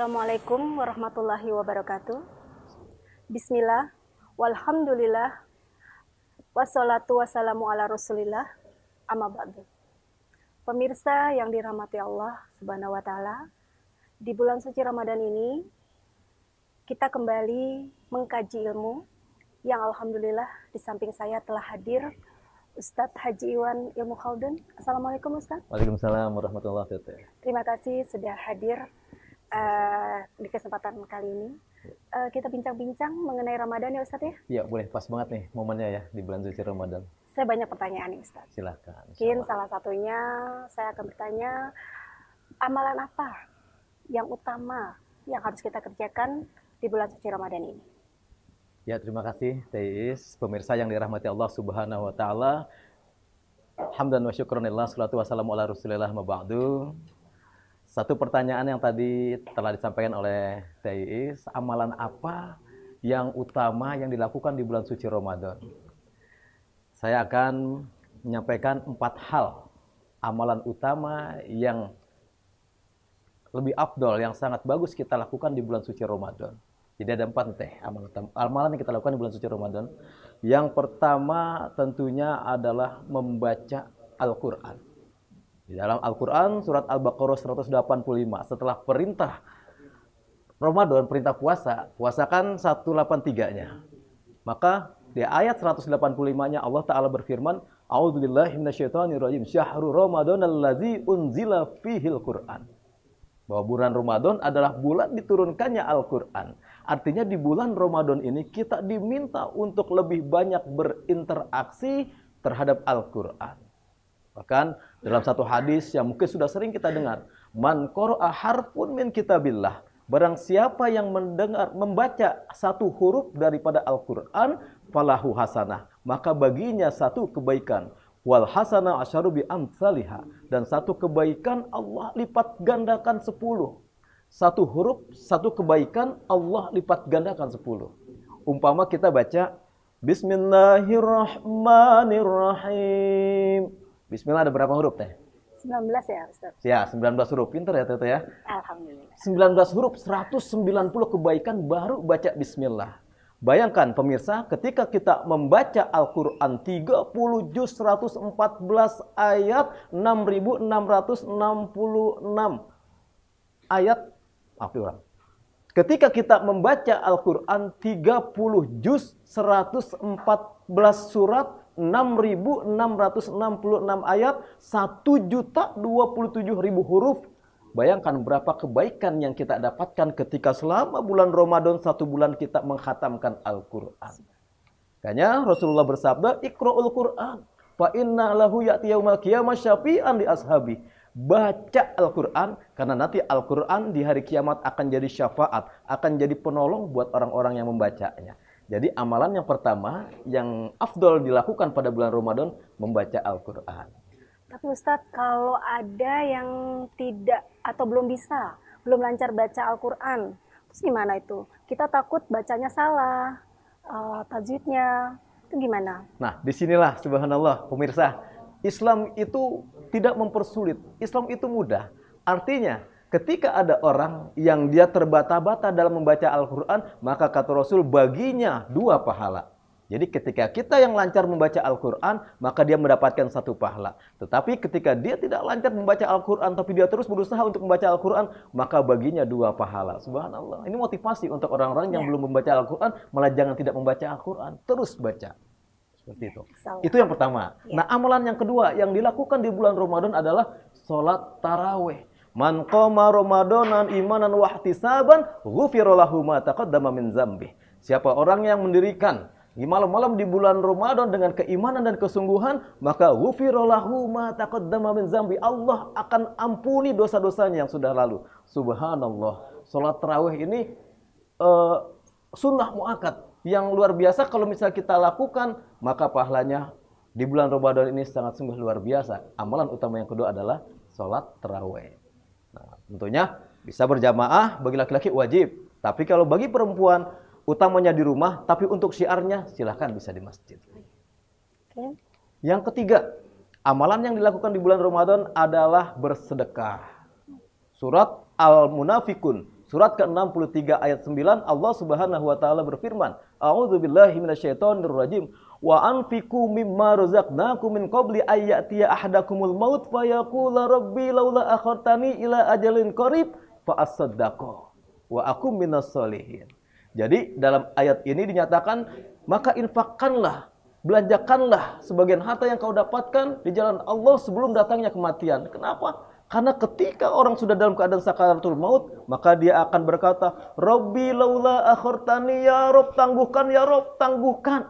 Assalamualaikum warahmatullahi wabarakatuh. Bismillah, walhamdulillah, wassalatu wassalamu ala rasulillah, amma ba'du. Pemirsa yang dirahmati Allah Subhanahu wa Ta'ala, di bulan suci Ramadan ini kita kembali mengkaji ilmu yang alhamdulillah di samping saya telah hadir Ustadz Haji Iwan Ilmu Khaldun. Assalamualaikum Ustadz. Waalaikumsalam warahmatullahi wabarakatuh. Terima kasih sudah hadir di kesempatan kali ini. Kita bincang-bincang mengenai Ramadan ya Ustadz ya? Iya, boleh, pas banget nih momennya ya di bulan suci Ramadan. Saya banyak pertanyaan nih Ustadz. Silahkan. Mungkin salah satunya saya akan bertanya, amalan apa yang utama yang harus kita kerjakan di bulan suci Ramadan ini? Ya, terima kasih Teis, pemirsa yang dirahmati Allah Subhanahu wa Ta'ala. Hamdan wa syukronillah, salatu wassalamu ala rasulillah ma ba'du. Satu pertanyaan yang tadi telah disampaikan oleh Teis, amalan apa yang utama yang dilakukan di bulan suci Ramadan? Saya akan menyampaikan 4 hal amalan utama yang lebih afdol, yang sangat bagus kita lakukan di bulan suci Ramadan. Jadi ada 4 amalan yang kita lakukan di bulan suci Ramadan. Yang pertama tentunya adalah membaca Al-Quran. Di dalam Al-Quran, surat Al-Baqarah 185, setelah perintah Ramadan, perintah puasa, puasakan 183-nya. Maka di ayat 185-nya Allah Ta'ala berfirman, A'udzubillahi minasyaitonirrajim, syahrul Ramadan allazi unzila fihil Qur'an. Bahwa bulan Ramadan adalah bulan diturunkannya Al-Quran. Artinya di bulan Ramadan ini kita diminta untuk lebih banyak berinteraksi terhadap Al-Quran. Bahkan dalam satu hadis yang mungkin sudah sering kita dengar, man qara'a harfun min kitabillah, barang siapa yang membaca satu huruf daripada Al-Quran, falahu hasanah, maka baginya satu kebaikan. Wal hasanah asyaru bi amsalihha, dan satu kebaikan Allah lipat gandakan 10. Satu huruf, satu kebaikan Allah lipat gandakan 10. Umpama kita baca Bismillahirrahmanirrahim. Bismillah ada berapa huruf teh? 19 ya Ustadz? Ya, 19 huruf. Pinter ya Tete ya? Alhamdulillah. 19 huruf, 190 kebaikan baru baca Bismillah. Bayangkan pemirsa, ketika kita membaca Al-Quran 30 juz 114 ayat 6666 ayat. Ketika kita membaca Al-Quran 30 juz 114 surat 6666 ayat 1.027.000 huruf. Bayangkan berapa kebaikan yang kita dapatkan ketika selama bulan Ramadan 1 bulan kita mengkhatamkan Al-Quran. Makanya Rasulullah bersabda, Iqra'ul Quran fa inna lahu ya'ti yaumal qiyamah syafi'an li ashabi. Baca Al-Quran, karena nanti Al-Quran di hari kiamat akan jadi syafaat, akan jadi penolong buat orang-orang yang membacanya. Jadi amalan yang pertama yang afdol dilakukan pada bulan Ramadan, membaca Al-Quran. Tapi Ustadz, kalau ada yang tidak atau belum bisa, belum lancar baca Al-Quran, terus gimana itu? Kita takut bacanya salah, tajwidnya, itu gimana? Nah, disinilah subhanallah pemirsa, Islam itu tidak mempersulit, Islam itu mudah. Artinya, ketika ada orang yang dia terbata-bata dalam membaca Al-Quran, maka kata Rasul baginya 2 pahala. Jadi ketika kita yang lancar membaca Al-Quran, maka dia mendapatkan 1 pahala. Tetapi ketika dia tidak lancar membaca Al-Quran, tapi dia terus berusaha untuk membaca Al-Quran, maka baginya 2 pahala. Subhanallah. Ini motivasi untuk orang-orang yang belum membaca Al-Quran, malah jangan tidak membaca Al-Quran. Terus baca. Seperti itu. Itu yang pertama. Nah, amalan yang kedua yang dilakukan di bulan Ramadan adalah sholat tarawih. Man qama ramadanan imanan wa ihtisaban ghufira lahu ma taqaddama min dzambi. Siapa orang yang mendirikan di malam-malam di bulan Ramadan dengan keimanan dan kesungguhan, maka ghufira lahu ma taqaddama min dzambi. Allah akan ampuni dosa-dosanya yang sudah lalu. Subhanallah. Salat tarawih ini sunnah muakkad yang luar biasa. Kalau misalnya kita lakukan, maka pahalanya di bulan Ramadan ini sangat sungguh luar biasa. Amalan utama yang kedua adalah salat tarawih. Nah, tentunya bisa berjamaah, bagi laki-laki wajib. Tapi kalau bagi perempuan, utamanya di rumah, tapi untuk syiarnya silahkan bisa di masjid. Yang ketiga, amalan yang dilakukan di bulan Ramadan adalah bersedekah. Surat Al-Munafikun Surat ke-63 ayat 9 Allah Subhanahu wa taala berfirman, A'udzubillahi minasyaitonirrajim. Wa anfiqu mimma razaqnakum min qabli ayyatiya ahadakumul maut fayaqula rabbi laula akhartani ila ajalin qarib fa asaddaqu wa akum minas solihin. Jadi dalam ayat ini dinyatakan, maka infakkanlah, belanjakanlah sebagian harta yang kau dapatkan di jalan Allah sebelum datangnya kematian. Kenapa? Karena ketika orang sudah dalam keadaan sakaratul maut, maka dia akan berkata, Rabbi laula akhartani, ya Rob tangguhkan, ya Rob tangguhkan.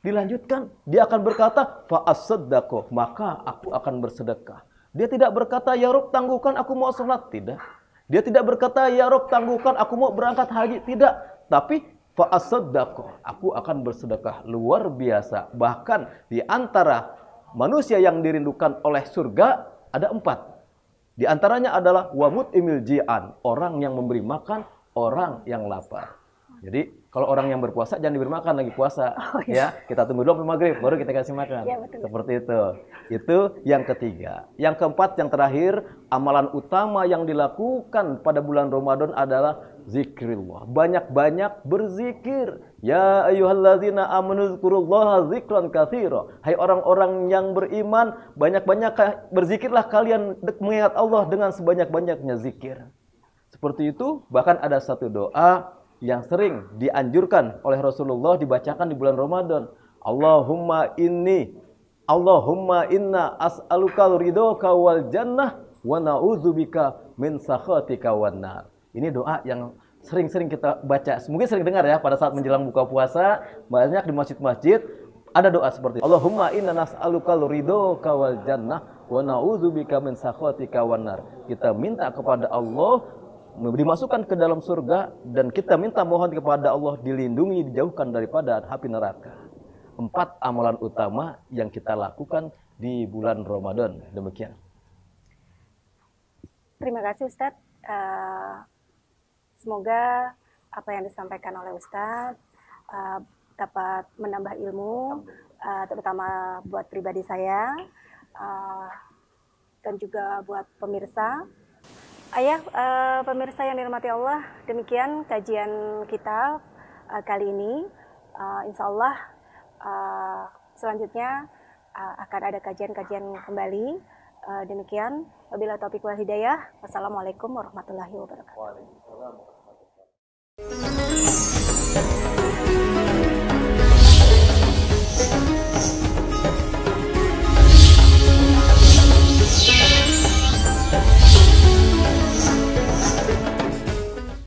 Dilanjutkan, dia akan berkata, fa asaddaqu, maka aku akan bersedekah. Dia tidak berkata, ya Rob tangguhkan, aku mau sholat. Tidak. Dia tidak berkata, ya Rob tangguhkan, aku mau berangkat haji. Tidak. Tapi fa asaddaqu, aku akan bersedekah. Luar biasa. Bahkan di antara manusia yang dirindukan oleh surga ada 4. Di antaranya adalah wamut imil ji'an, orang yang memberi makan orang yang lapar. Jadi kalau orang yang berpuasa jangan diberi makan lagi puasa, ya kita tunggu dulu sampai maghrib baru kita kasih makan. Ya, betul. Seperti itu. Itu yang ketiga. Yang keempat, yang terakhir, amalan utama yang dilakukan pada bulan Ramadan adalah zikrillah. Banyak-banyak berzikir. Ya ayyuhalladzina amanu dzkurullaha dzikran katsira. Hai orang-orang yang beriman, banyak-banyak berzikirlah kalian mengingat Allah dengan sebanyak-banyaknya zikir. Seperti itu, bahkan ada satu doa yang sering dianjurkan oleh Rasulullah dibacakan di bulan Ramadan. Allahumma inna as'aluka ridhoka wal jannah wa na'udzubika min sakhatika wan nar. Ini doa yang sering-sering kita baca. Mungkin sering dengar ya pada saat menjelang buka puasa, banyak di masjid-masjid ada doa seperti Allahumma inna nas'aluka ridhoka wal jannah wa na'udzubika min sakhatika wan nar. Kita minta kepada Allah dimasukkan ke dalam surga, dan kita minta mohon kepada Allah dilindungi, dijauhkan daripada api neraka. 4 amalan utama yang kita lakukan di bulan Ramadan. Demikian. Terima kasih Ustadz. Semoga apa yang disampaikan oleh Ustadz dapat menambah ilmu, terutama buat pribadi saya dan juga buat pemirsa. Ayah, pemirsa yang dirahmati Allah, demikian kajian kita kali ini. Insya Allah selanjutnya akan ada kajian-kajian kembali. Demikian, wabillahi taufiq wal hidayah. Wassalamualaikum warahmatullahi wabarakatuh.